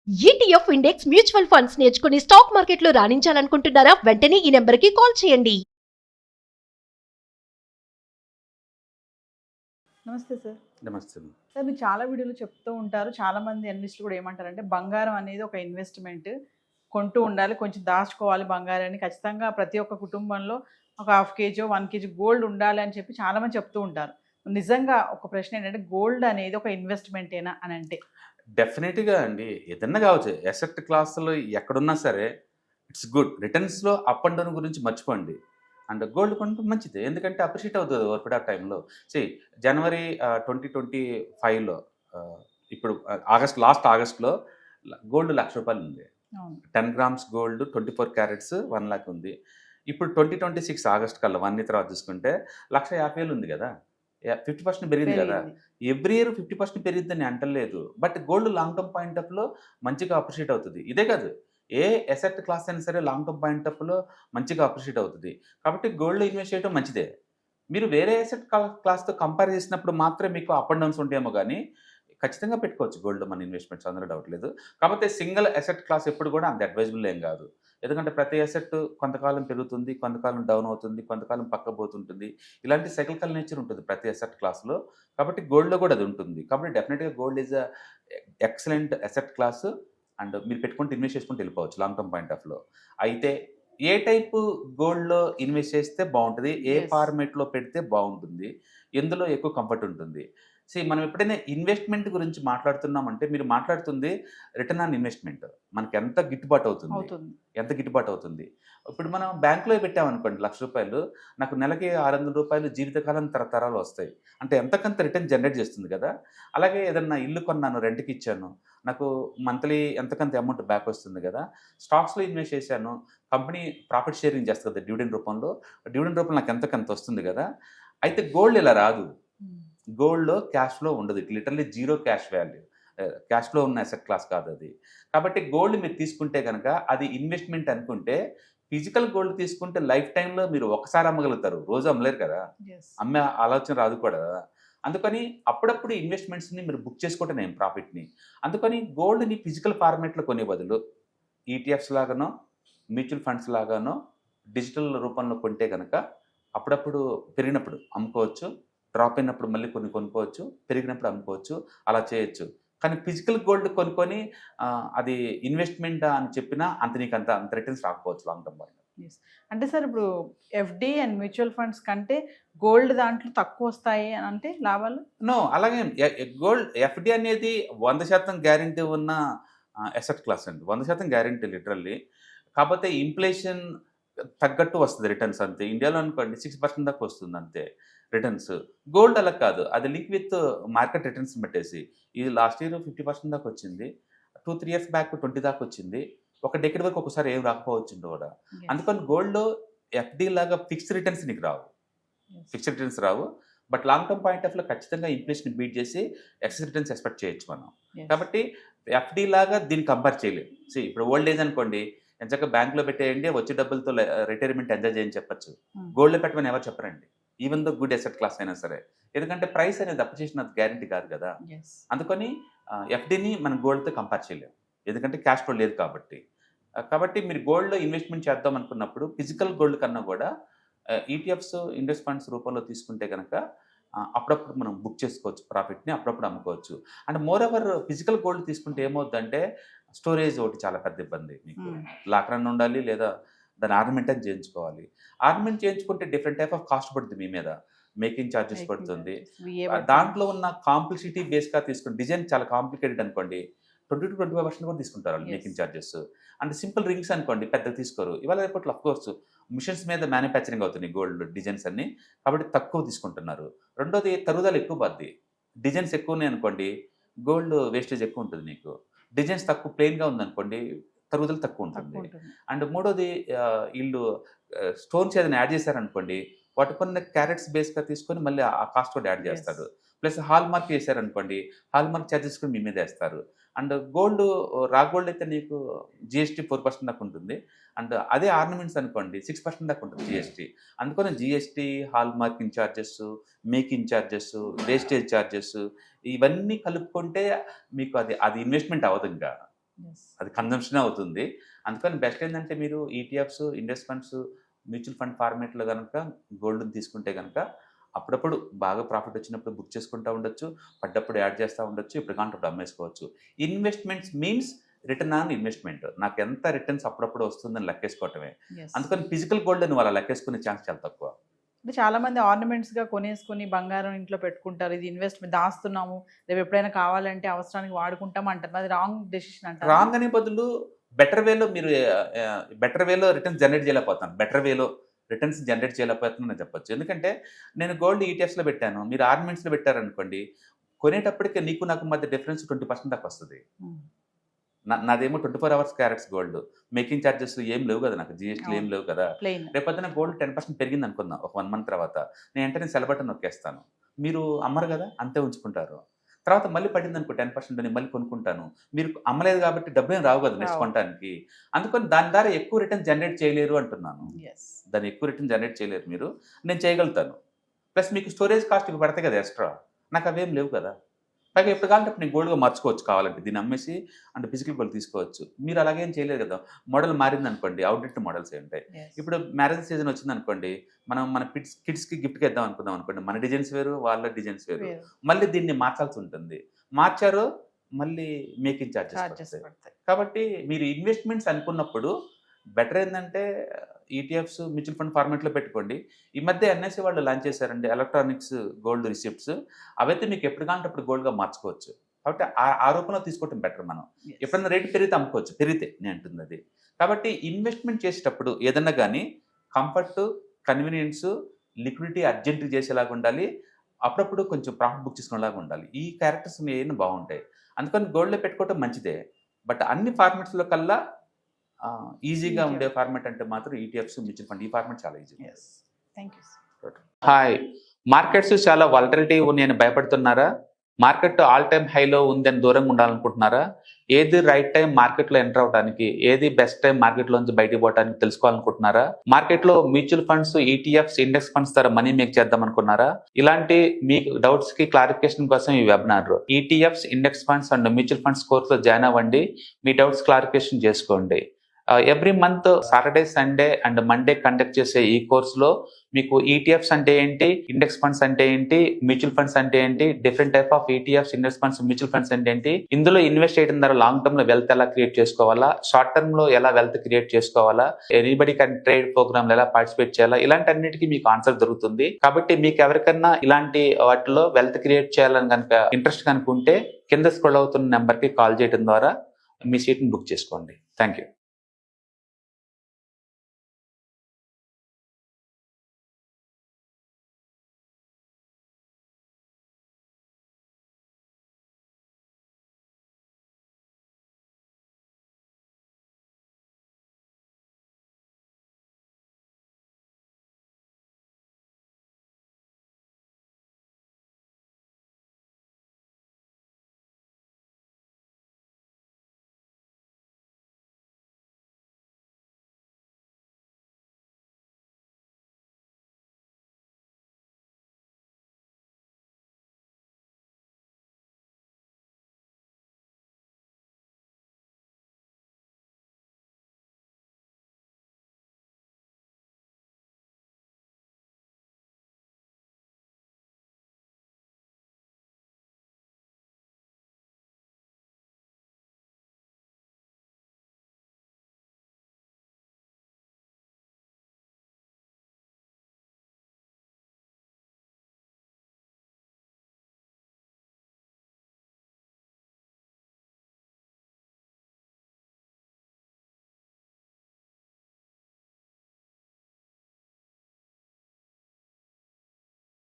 ETF index mutual funds నేర్చుకుని stock మార్కెట్లో రాణించాలనుకుంటున్నారా? వెంటనే ఈ నెంబర్కి కాల్ చేయండి. నమస్తే సార్. నమస్తే. సార్ మీరు చాలా వీడియోలు చెప్తూ ఉంటారు. చాలామంది అనలిస్టులు కూడా ఏమంటారంటే బంగారం అనేది ఒక ఇన్వెస్ట్‌మెంట్. కొంటూ ఉండాలి, కొంచెం దాచుకోవాలి బంగారాన్ని. ఖచ్చితంగా ప్రతి ఒక్క కుటుంబంలో ఒక హాఫ్ కేజో, 1 కేజీ గోల్డ్ ఉండాలి అని చెప్పి చాలామంది చెప్తూ ఉంటారు. నిజంగా ఒక ప్రశ్న ఏంటంటే గోల్డ్ అనేది ఒక ఇన్వెస్ట్‌మెంటేనా అని అంటే? డెఫినెట్‌గా అండి. ఏదన్నా కావచ్చు. అసెట్ క్లాస్‌లో ఎక్కడున్నా సరే ఇట్స్ గుడ్. రిటర్న్స్‌లో అప్ అండ్ డౌన్ గురించి మర్చిపోండి. అండ్ గోల్డ్ కొనడం మంచిదే. ఎందుకంటే అప్రిషియేట్ అవుతది ఓవర్ పీరియడ్ ఆఫ్ టైమ్‌లో. జనవరి 2025లో ఇప్పుడు లాస్ట్ ఆగస్ట్‌లో గోల్డ్ ₹1,00,000 ఉంది. అవును. 10 గ్రామ్స్ గోల్డ్ 24 క్యారెట్స్ 1,00,000 ఉంది. ఇప్పుడు 2026 ఆగస్ట్ కల్లా 1 ఇయర్ తర్వాత చూసుకుంటే 1,50,000 ఉంది కదా! 50% పెరిగింది కదా! పెరిగింది. ఎవ్రీ ఇయర్ 50% పెరిగిద్దని అంటలేదు. But gold long term point ఆఫ్‌లో మంచిగా అప్రిషియేట్ అవుతది. ఇదే కాదు. ఏ అసెట్ క్లాస్ అయినా సరే లాంగ్ టర్మ్ పాయింట్ ఆఫ్‌లో మంచిగా అప్రిషియేట్ అవుతది. కాబట్టి గోల్డ్‌లో ఇన్వెస్ట్ చేయడం మంచిదే. మీరు వేరే అసెట్ క్లాస్‌తో కంపేర్ చేసినప్పుడు మాత్రమే మీకు అప్ అండ్ డౌన్స్ ఉంటాయేమో గానీ, ఖచ్చితంగా పెట్టుకోవచ్చు గోల్డ్‌లో మన ఇన్వెస్ట్‌మెంట్స్ అందులో డౌట్ లేదు. కాకపోతే సింగిల్ అసెట్ క్లాస్ ఎప్పుడు కూడా అంత అడ్వైజబుల్ ఏం కాదు. ఎందుకంటే ప్రతి అసెట్ కొంతకాలం పెరుగుతుంది, కొంతకాలం డౌన్ అవుతుంది, కొంతకాలం పక్కకు పోతుంటుంది. ఇలాంటి సైక్లికల్ నేచర్ ఉంటుంది ప్రతి అసెట్ క్లాస్‌లో. కాబట్టి గోల్డ్‌లో కూడా అది ఉంటుంది. కాబట్టి డెఫినిట్‌గా gold is excellent asset class. And మీరు పెట్టుకుంటే ఇన్వెస్ట్ చేసుకుంటూ వెళ్ళిపోవచ్చు లాంగ్ టర్మ్ పాయింట్ ఆఫ్‌లో. అయితే ఏ టైపు గోల్డ్‌లో ఇన్వెస్ట్ చేస్తే బావుంటది? ఏ యెస్. ఫార్మాట్‌లో పెడితే బావుంటుంది? ఎందులో ఎక్కువ కంఫర్ట్ ఉంటుంది? మనం ఎప్పుడైనా ఇన్వెస్ట్‌మెంట్ గురించి మాట్లాడుతున్నామంటే మీరు మాట్లాడుతుంది రిటర్న్ ఆన్ ఇన్వెస్ట్‌మెంట్. మనకి ఎంత గిట్టుబాటు అవుతుంది? అవుతుంది. ఎంత గిట్టుబాటు అవుతుంది? ఇప్పుడు మనం బ్యాంక్‌లో పెట్టామనుకోండి ₹1,00,000 నాకు నెలకి ₹600 జీవితకాలం తరతరాలు వస్తాయి. అంటే ఎంతకంత రిటర్న్ జనరేట్ చేస్తుంది కదా! అలాగే ఏదన్నా ఇల్లు కొన్నాను, రెంట్‌కి ఇచ్చాను. నాకు మంత్లీ ఎంతకంత అమౌంట్ బ్యాక్ వస్తుంది కదా! స్టాక్స్‌లో ఇన్వెస్ట్ చేశాను. కంపెనీ ప్రాఫిట్ షేరింగ్ చేస్తది డివిడెండ్ రూపంలో. డివిడెండ్ రూపంలో నాకు ఎంతకంత వస్తుంది కదా! అయితే గోల్డ్ ఇలా రాదు. హ్మ్. గోల్డ్‌లో క్యాష్ ఫ్లో ఉండదు. It literally zero cash value. Cash flow ఉన్న అసెట్ క్లాస్ కాదది. కాబట్టి గోల్డ్ మీరు తీసుకుంటే గనక అది ఇన్వెస్ట్‌మెంట్ అనుకుంటే, ఫిజికల్ గోల్డ్ తీసుకుంటే లైఫ్ టైమ్‌లో మీరు ఒకసారి అమ్మగలుగుతారు. రోజు అమ్మలేరు కదా! యెస్. అమ్మే ఆలోచన రాదు కూడా. అందుకని అప్పుడప్పుడు ఇన్వెస్ట్‌మెంట్స్‌ని మీరు బుక్ చేసుకోవటం నేను ప్రాఫిట్‌ని. అందుకని గోల్డ్‌ని ఫిజికల్ ఫార్మాట్‌లో కొనే బదులు ఈటీఎఫ్స్ లాగానో, మ్యూచువల్ ఫండ్స్ లాగానో, డిజిటల్ రూపంలో కొంటే గనక అప్పుడప్పుడు పెరిగినప్పుడు అమ్ముకోవచ్చు. డ్రాప్ అయినప్పుడు మళ్ళీ కొన్ని కొనుక్కోవచ్చు. పెరిగినప్పుడు అమ్ముకోవచ్చు. అలా చేయొచ్చు. కానీ ఫిజికల్ గోల్డ్ కొనుక్కొని అది ఇన్వెస్ట్‌మెంటా అని చెప్పినా అంత రిటర్న్స్ రాకపోవచ్చు లాంగ్ టర్మ్ పాయింట్. యెస్. అంటే సార్ ఇప్పుడు ఎఫ్‌డి అండ్ మ్యూచువల్ ఫండ్స్ కంటే గోల్డ్ దాంట్లో తక్కువొస్తాయి అని అంటే లాభాలు? నో అలాగే గోల్డ్ ఎఫ్‌డి అనేది 100% గ్యారంటీ ఉన్న అసెట్ క్లాస్ అండి. 100% గ్యారంటీ లిటరల్లీ. కాపోతే ఇన్‌ఫ్లేషన్ తగ్గట్టు వస్తది రిటర్న్స్ అంతే. ఇండియాలో అనుకోండి 6% దాకా వస్తుంది అంతే రిటర్న్స్. గోల్డ్ అలా కాదు. అది లింక్ విత్ మార్కెట్ రిటర్న్స్‌ని బట్టేసి. ఇది లాస్ట్ ఇయర్ 50% దాకా వచ్చింది. 2, 3 ఇయర్స్ బ్యాక్ 20 దాకా వచ్చింది. ఒక డెకేడ్ వరకు ఒక్కోసారి ఏం రాకపోవచ్చుండు కూడా. యెస్. అందుకని గోల్డ్‌లో ఎఫ్‌డి లాగా ఫిక్స్డ్ రిటర్న్స్ నీకు రావు. యెస్. ఫిక్స్డ్ రిటర్న్స్ రావు. బట్ లాంగ్ టర్మ్ పాయింట్ ఆఫ్‌లో ఖచ్చితంగా ఇన్‌ఫ్లేషన్ బీట్ చేసి ఎక్సెస్ రిటర్న్స్ ఎక్స్‌పెక్ట్ చేయొచ్చు మనం. యెస్. కాబట్టి ఎఫ్‌డి లాగా దీన్ని కంపేర్ చేయలేం. ఇప్పుడు ఓల్డ్ ఏజ్ అనుకోండి ఎంచక్కా బ్యాంక్‌లో పెట్టేయండి వచ్చే డబ్బులతో రిటైర్మెంట్ ఎంజాయ్ చేయని చెప్పొచ్చు. హ్మ్. గోల్డ్‌లో పెట్టమని ఎవరు చెప్పరండి. Even though good asset class అయినా సరే. ఎందుకంటే ప్రైస్ అనేది అప్రిషియేషన్ అది గ్యారంటీ కాదు కదా! యెస్. అందుకని ఎఫ్‌డిని మనం గోల్డ్‌తో కంపేర్ చేయలేం. ఎందుకంటే క్యాష్ ఫ్లో లేదు కాబట్టి. కాబట్టి మీరు గోల్డ్‌లో ఇన్వెస్ట్‌మెంట్ చేద్దాం అనుకున్నప్పుడు ఫిజికల్ గోల్డ్ కన్నా కూడా ఈటీఎఫ్స్, ఇండెక్స్ ఫండ్స్ రూపంలో తీసుకుంటే గనక అప్పుడప్పుడు మనం బుక్ చేసుకోవచ్చు ప్రాఫిట్‌ని. అప్పుడప్పుడు అమ్ముకోవచ్చు. And more over physical gold తీసుకుంటే ఏమవుద్దంటే స్టోరేజ్ ఒకటి చాలా పెద్ద ఇబ్బంది మీకు. హ్మ్. లాకర్ అన్నా ఉండాలి లేదా దాన్ని ఆర్నమెంట్ అని చేయించుకోవాలి. ఆర్నమెంట్ చేయించుకుంటే డిఫరెంట్ టైప్ ఆఫ్ కాస్ట్ పడుతుంది మీ మీద. మేకింగ్ చార్జెస్ మేకింగ్ పడుతుంది. చార్జెస్, విఏ దాంట్లో ఉన్న కాంప్లెక్సిటీ బేస్‌గా తీసుకొని డిజైన్ చాలా కాంప్లికేటెడ్ అనుకోండి. 20-25% కూడా తీసుకుంటారు వాళ్ళు yes. Making charges. And simple rings అనుకోండి పెద్దగా తీసుకోరు. ఇవాళ రేపట్లో ఆఫ్‌కోర్స్ మిషన్స్ మీద మ్యానుఫ్యాక్చరింగ్ అవుతున్నాయి గోల్డ్ డిజైన్స్ అన్నీ. కాబట్టి తక్కువ తీసుకుంటున్నారు. రెండోది తరుగుదల ఎక్కువ పద్ది. డిజైన్స్ ఎక్కువ ఉన్నాయి అనుకోండి గోల్డ్ వేస్టేజ్ ఎక్కువ ఉంటుంది నీకు. డిజైన్స్ తక్కువ ప్లెయిన్‌గా ఉందనుకోండి తరుగుదల తక్కువ ఉంటుంది. తక్కువుంటుంది. అండ్ మూడోది ఈళ్ళు స్టోన్స్ ఏదైనా యాడ్ చేశారనుకోండి వాటికున్న క్యారెట్స్ బేస్‌గా తీసుకొని మళ్ళీ ఆ కాస్ట్ కూడా యాడ్ యెస్. చేస్తారు. ప్లస్ హాల్‌మార్క్ ఏసారనుకోండి హాల్‌మార్క్ చార్జెస్ కూడా మీ మీద ఏస్తారు. అండ్ గోల్డ్ రా గోల్డ్ అయితే నీకు జీఎస్టీ 4% దాకా ఉంటుంది. అండ్ అదే ఆర్నమెంట్స్ అనుకోండి 6% దాకా ఉంటుంది జీఎస్టీ. అందుకని GST, hallmarking charges, making charges, wastage charges ఇవన్నీ కలుపుకుంటే మీకు అది ఇన్వెస్ట్‌మెంట్ అవ్వదింకా. అది కన్జంప్షన్ అవుతుంది. అందుకని బెస్ట్ ఏంటంటే మీరు ETFs, index funds, mutual fund ఫార్మేట్లో కనుక గోల్డ్ని తీసుకుంటే కనుక అప్పుడప్పుడు బాగా ప్రాఫిట్ వచ్చినప్పుడు బుక్ చేసుకుంటూ ఉండొచ్చు, పడ్డప్పుడు యాడ్ చేస్తూ ఉండొచ్చు, ఇప్పుడు కాంటప్పుడు అమ్మేసుకోవచ్చు. Investments means return on investment. నాకు ఎంత రిటర్న్స్ అప్పుడప్పుడు వస్తుందని లెక్కేసుకోవటమే. అందుకని ఫిజికల్ గోల్డ్ అని వాళ్ళ లెక్కేసుకునే ఛాన్స్ చాలా తక్కువ. అంటే చాలా మంది ఆర్నమెంట్స్గా కొనేసుకుని బంగారం ఇంట్లో పెట్టుకుంటారు. ఇది ఇన్వెస్ట్మెంట్ దాస్తున్నాము, రేపు ఎప్పుడైనా కావాలంటే అవసరానికి వాడుకుంటాం అంటారు. అది రాంగ్ డెసిషన్ అంటారు. రాంగ్ అనే బదులు బెటర్ వేలో మీరు బెటర్ వేలో రిటర్న్స్ జనరేట్ చేయలేకపోతాను, బెటర్ వేలో రిటర్న్స్ జనరేట్ చేయలేకపోతున్నాను అని చెప్పొచ్చు. ఎందుకంటే నేను గోల్డ్ ఈటీఎఫ్స్లో పెట్టాను, మీరు ఆర్నమెంట్స్లో పెట్టారనుకోండి, కొనేటప్పటికి నీకు నాకు మధ్య డిఫరెన్స్ 20% దాకా వస్తుంది. నాదేమో 24 hours carats gold, making charges ఏం లేవు కదా, నాకు జిఎస్టీ ఏం లేవు కదా. రేపొద్దున గోల్డ్ 10% పెరిగింది అనుకుందాం ఒక 1 month తర్వాత, నేను సెల్ బటన్ నొక్కేస్తాను, మీరు అమ్మరు కదా, అంతే ఉంచుకుంటారు. తర్వాత మళ్ళీ పడింది అనుకో 10% అని మళ్ళీ కొనుక్కుంటాను, మీరు అమ్మలేదు కాబట్టి డబ్బు ఏం రావు కదా నెక్స్ట్ కొనడానికి. అందుకని దాని ద్వారా ఎక్కువ రిటర్న్ జనరేట్ చేయలేరు అంటున్నాను. దాన్ని ఎక్కువ రిటర్న్ జనరేట్ చేయలేరు మీరు, నేను చేయగలుగుతాను. ప్లస్ మీకు స్టోరేజ్ కాస్ట్ ఇవి పడతాయి కదా ఎక్స్ట్రా, నాకు అవేం లేవు కదా. పైగా ఎప్పుడు కావాలంటే నేను గోల్డ్గా మార్చుకోవచ్చు, కావాలంటే దీన్ని అమ్మేసి అంటే ఫిజికల్ గోల్డ్ తీసుకోవచ్చు. మీరు అలాగేం చేయలేదు కదా. మోడల్ మారింది అనుకోండి, అవుట్డేట్ మోడల్స్ ఉంటాయి. ఇప్పుడు మ్యారేజ్ సీజన్ వచ్చింది అనుకోండి, మన కిడ్స్కి గిఫ్ట్కి ఇద్దాం అనుకుందాం అనుకోండి, మన డిజైన్స్ వేరు, వాళ్ళ డిజైన్స్ వేరు, మళ్ళీ దీన్ని మార్చాల్సి ఉంటుంది. మార్చారు మళ్ళీ మేకింగ్ ఛార్జెస్ పడతాయి. కాబట్టి మీరు ఇన్వెస్ట్మెంట్స్ అనుకున్నప్పుడు బెటర్ ఏంటంటే ఈటీఎఫ్స్, మ్యూచువల్ ఫండ్ ఫార్మేట్లో పెట్టుకోండి. ఈ మధ్య ఎన్ఎస్సీ వాళ్ళు లాంచ్ చేశారండి ఎలక్ట్రానిక్స్ గోల్డ్ రిసిప్ట్స్, అవైతే మీకు ఎప్పుడు కావాలంటే అప్పుడు గోల్డ్గా మార్చుకోవచ్చు. కాబట్టి ఆ రూపంలో తీసుకోవటం బెటర్. మనం ఎప్పుడైనా రేటు పెరిగితే అమ్ముకోవచ్చు, పెరిగితే నేను అంటుంది అది. కాబట్టి ఇన్వెస్ట్మెంట్ చేసేటప్పుడు ఏదన్నా కానీ కంఫర్ట్, కన్వీనియన్స్, లిక్విడిటీ అర్జెంట్గా చేసేలాగా ఉండాలి, అప్పుడప్పుడు కొంచెం ప్రాఫిట్ బుక్ చేసుకునేలాగా ఉండాలి. ఈ క్యారెక్టర్స్ ఏమైనా బాగుంటాయి. అందుకని గోల్డ్లో పెట్టుకోవటం మంచిదే. బట్ అన్ని ఫార్మాట్స్లో కల్లా ఈజీగా ఉండే ఫార్మాట్ అంటే మాత్రం ఈటీఎఫ్స్, మ్యూచువల్ ఫండ్, ఈ ఫార్మాట్ చాలా ఈజీ. హాయ్, మార్కెట్స్ చాలా వాలటిలిటీ ఉన్నాయని భయపడుతున్నారా? మార్కెట్ ఆల్ టైమ్ హైలో ఉందని దూరంగా ఉండాలనుకుంటున్నారా? ఏది రైట్ టైం మార్కెట్లో ఎంటర్ అవడానికి, ఏది బెస్ట్ టైం మార్కెట్లోంచి బయటకు పోవడానికి తెలుసుకోవాలనుకుంటున్నారా? మార్కెట్లో mutual funds, ETFs, index funds ద్వారా మనీ మేక్ చేద్దాం అనుకున్నారా? ఇలాంటి మీ డౌట్స్ కి క్లారిఫికేషన్ కోసం ఈ webinar. ETFs, index funds and mutual funds కోర్సులో జాయిన్ అవ్వండి, మీ డౌట్స్ క్లారిఫికేషన్ చేసుకోండి. Every month Saturday, Sunday and Monday conduct చేసే ఈ కోర్సులో మీకు ఈటీఎఫ్స్ అంటే ఏంటి, ఇండెక్స్ ఫండ్స్ అంటే ఏంటి, మ్యూచువల్ ఫండ్స్ అంటే ఏంటి, different type of ETFs, index funds, mutual funds అంటే ఏంటి, ఇందులో ఇన్వెస్ట్ చేయడం ద్వారా లాంగ్ టర్మ్ లో వెల్త్ ఎలా క్రియేట్ చేసుకోవాలా, షార్ట్ టర్మ్ లో ఎలా వెల్త్ క్రియేట్ చేసుకోవాలా, ఎనీబడి కెన్ ట్రేడ్ ప్రోగ్రామ్ ఎలా పార్టిసిపేట్ చేయాలా, ఇలాంటి అన్నిటికీ మీకు ఆన్సర్ దొరుకుతుంది. కాబట్టి మీకు ఎవరికన్నా ఇలాంటి వాటిలో వెల్త్ క్రియేట్ చేయాలని కనుక ఇంట్రెస్ట్ కనుక ఉంటే కింద స్క్రోల్ అవుతున్న నెంబర్ కి కాల్ చేయడం ద్వారా మీ సీట్ ని బుక్ చేసుకోండి. Thank you.